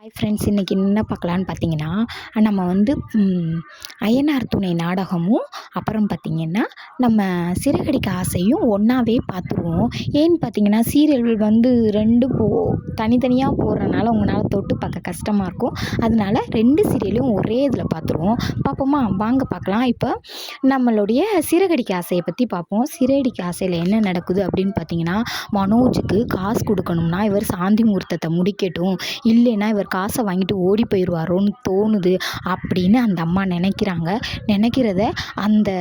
Hi friends, இன்றைக்கி என்ன பார்க்கலான்னு பார்த்தீங்கன்னா, நம்ம வந்து அய்யனார் துணை நாடகமும், அப்புறம் பார்த்திங்கன்னா நம்ம சிறகடிக்க ஆசையும் ஒன்றாவே பார்த்துருவோம். ஏன்னு பார்த்தீங்கன்னா, சீரியல் வந்து 2 தனித்தனியாக போடுறனால உங்களால் தொட்டு பார்க்க கஷ்டமாக இருக்கும். அதனால 2 சீரியலையும் ஒரே இதில் பார்த்துருவோம். பார்ப்போமா? வாங்க பார்க்கலாம். இப்போ நம்மளுடைய சிறகடிக்க ஆசையை பற்றி பார்ப்போம். சிறகடிக்க ஆசையில் என்ன நடக்குது அப்படின்னு பார்த்தீங்கன்னா, மனோஜுக்கு காசு கொடுக்கணும்னா இவர் சாந்தி முகூர்த்தத்தை முடிக்கட்டும், இல்லைன்னா இவர் காசை வாங்கிட்டு ஓடி போயிடுவாரோன்னு தோணுது அப்படின்னு அந்த அம்மா நினைக்கிறத அந்த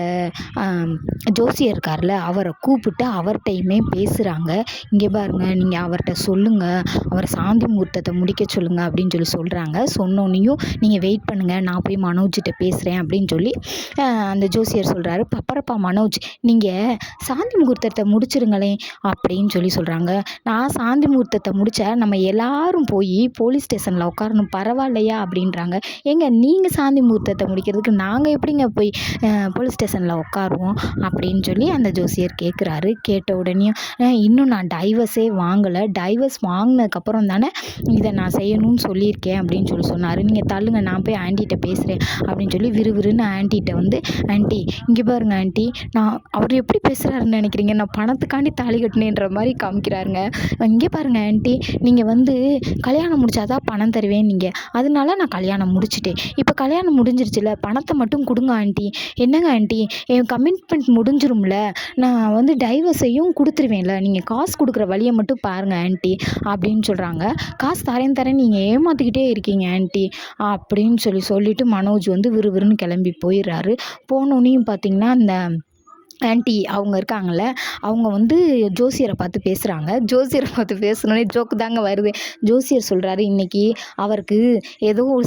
ஜோசியர் இருக்கார்ல, அவரை கூப்பிட்டு அவர்கிட்டையுமே பேசுகிறாங்க. இங்கே பாருங்க, நீங்கள் அவர்கிட்ட சொல்லுங்கள், அவரை சாந்தி முகூர்த்தத்தை முடிக்க சொல்லுங்கள் அப்படின்னு சொல்கிறாங்க. சொன்னோன்னையும் நீங்கள் வெயிட் பண்ணுங்கள், நான் போய் மனோஜ்கிட்ட பேசுகிறேன் அப்படின்னு சொல்லி அந்த ஜோசியர் சொல்கிறாரு. பப்பரப்பா மனோஜ், நீங்கள் சாந்தி முகூர்த்தத்தை முடிச்சிருங்களேன் அப்படின்னு சொல்கிறாங்க. நான் சாந்தி முகூர்த்தத்தை முடித்தா நம்ம எல்லாரும் போய் போலீஸ் ஸ்டேஷனில் உட்காரணும், பரவாயில்லையா அப்படின்றாங்க. ஏங்க, நீங்கள் சாந்தி முகூர்த்தத்தை முடிக்கிறதுக்கு நாங்கள் எப்படிங்க போய் போலீஸ் ஸ்டேஷனில் உட்காருவோம் அப்படின்னு சொல்லி அந்த ஜோசியர் கேட்குறாரு. கேட்ட உடனேயும் இன்னும் நான் டைவர்ஸே வாங்கலை, டைவர்ஸ் வாங்கினதுக்கப்புறம் தானே இதை நான் செய்யணும்னு சொல்லியிருக்கேன் அப்படின்னு சொன்னார். நீங்கள் தள்ளுங்க, நான் போய் ஆண்டிகிட்ட பேசுகிறேன் அப்படின்னு சொல்லி விறுவிறுன்னு ஆண்டிகிட்ட வந்து, ஆண்டி இங்கே பாருங்க ஆண்டி, நான் அவர் எப்படி பேசுகிறாருன்னு நினைக்கிறீங்க, நான் பணத்துக்காண்டி தாலி கட்டினேன்ற மாதிரி காமிக்கிறாருங்க. இங்கே பாருங்க ஆண்டி, நீங்கள் வந்து கல்யாணம் முடிச்சாதான் பணம் தருவேன் நீங்கள், அதனால நான் கல்யாணம் முடிச்சிட்டேன். இப்போ கல்யாணம் முடிஞ்சிருச்சுல, பணத்தை மட்டும் கொடுங்க ஆண்டி. என்னங்க ஆண்டி, என் கமிட்மெண்ட் முடிஞ்சிரும்ல, நான் வந்து டைவர்ஸையும் கொடுத்துருவேன்ல, நீங்கள் காசு கொடுக்குற வழியை மட்டும் பாருங்கள் ஆண்டி அப்படின்னு சொல்கிறாங்க. காசு தரேன் நீங்கள் ஏமாற்றிக்கிட்டே இருக்கீங்க ஆண்டி அப்படின்னு சொல்லிட்டு மனோஜ் வந்து விறுவிறுன்னு கிளம்பி போயிடுறாரு. போனோன்னையும் பார்த்தீங்கன்னா, அந்த ஆண்டி அவங்க இருக்காங்கள்ல, அவங்க வந்து ஜோசியரை பார்த்து பேசுகிறாங்க. ஜோசியரை பார்த்து பேசணுன்னே ஜோக்கு தாங்க வருது. ஜோசியர் சொல்கிறாரு, இன்றைக்கி அவருக்கு ஏதோ ஒரு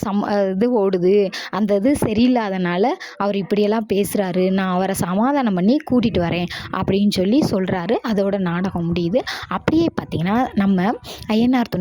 இது ஓடுது, அந்த இது சரியில்லாதனால அவர் இப்படியெல்லாம் பேசுகிறாரு, நான் அவரை சமாதானம் பண்ணி கூட்டிகிட்டு வரேன் அப்படின்னு சொல்கிறாரு. அதோட நாடகம் முடியுது. அப்படியே பார்த்திங்கன்னா, நம்ம அய்யனார்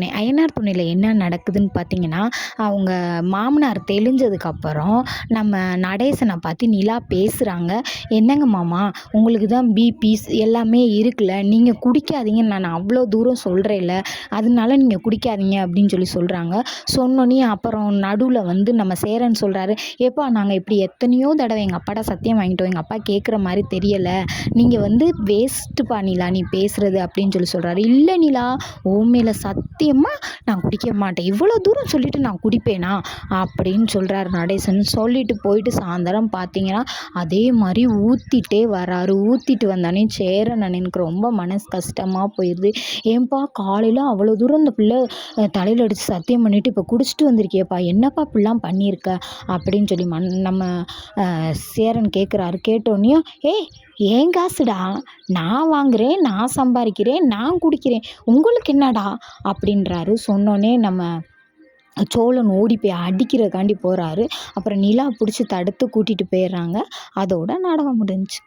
துணையில் என்ன நடக்குதுன்னு பார்த்திங்கன்னா, அவங்க மாமனார் தெளிஞ்சதுக்கப்புறம் நம்ம நடேசனை பார்த்து நிலா பேசுகிறாங்க. என்னங்க மாமா, உங்களுக்கு தான் பிபிஸ் எல்லாமே இருக்குல்ல, நீங்கள் குடிக்காதீங்க, நான் அவ்வளோ தூரம் சொல்கிறேன்ல, அதனால நீங்கள் குடிக்காதீங்க அப்படின்னு சொல்கிறாங்க. சொன்னோன்னே அப்புறம் நடுவில் வந்து நம்ம சேரன் சொல்கிறாரு, ஏப்பா நாங்கள் இப்படி எத்தனையோ தடவை எங்கள் அப்பாட்ட சத்தியம் வாங்கிட்டோம், எங்கள் அப்பா கேட்குற மாதிரி தெரியலை, நீங்கள் வந்து வேஸ்ட்டுப்பா நிலா நீ பேசுகிறது அப்படின்னு சொல்கிறாரு. இல்லை நிலா, ஓ மேலே சத்தியமாக நான் குடிக்க மாட்டேன், இவ்வளோ தூரம் சொல்லிவிட்டு நான் குடிப்பேனா அப்படின்னு சொல்கிறாரு நடேசன். சொல்லிட்டு போயிட்டு சாயந்தரம் பார்த்தீங்கன்னா அதே மாதிரி ஊற்றிட்டே ஊற்றிட்டு வந்தானே சேரன் அண்ணனுக்கு ரொம்ப மனசு கஷ்டமாக போயிடுது. ஏன்பா காலையில் அவ்வளோ தூரம் இந்த பிள்ளை தலையில் அடித்து சத்தியம் பண்ணிவிட்டு இப்போ குடிச்சிட்டு வந்திருக்கியப்பா, என்னப்பா இப்படிலாம் பண்ணியிருக்க அப்படின்னு சொல்லி நம்ம சேரன் கேட்குறாரு. கேட்டோன்னே, ஏன் காசுடா, நான் வாங்குகிறேன், நான் சம்பாதிக்கிறேன், நான் குடிக்கிறேன், உங்களுக்கு என்னடா அப்படின்றாரு. சொன்னோன்னே நம்ம சோழன் ஓடி போய் அடிக்கிறதுக்காண்டி போகிறாரு. அப்புறம் நிலா பிடிச்சி தடுத்து கூட்டிகிட்டு போயிடுறாங்க. அதோட நாடகம் முடிஞ்சுச்சு.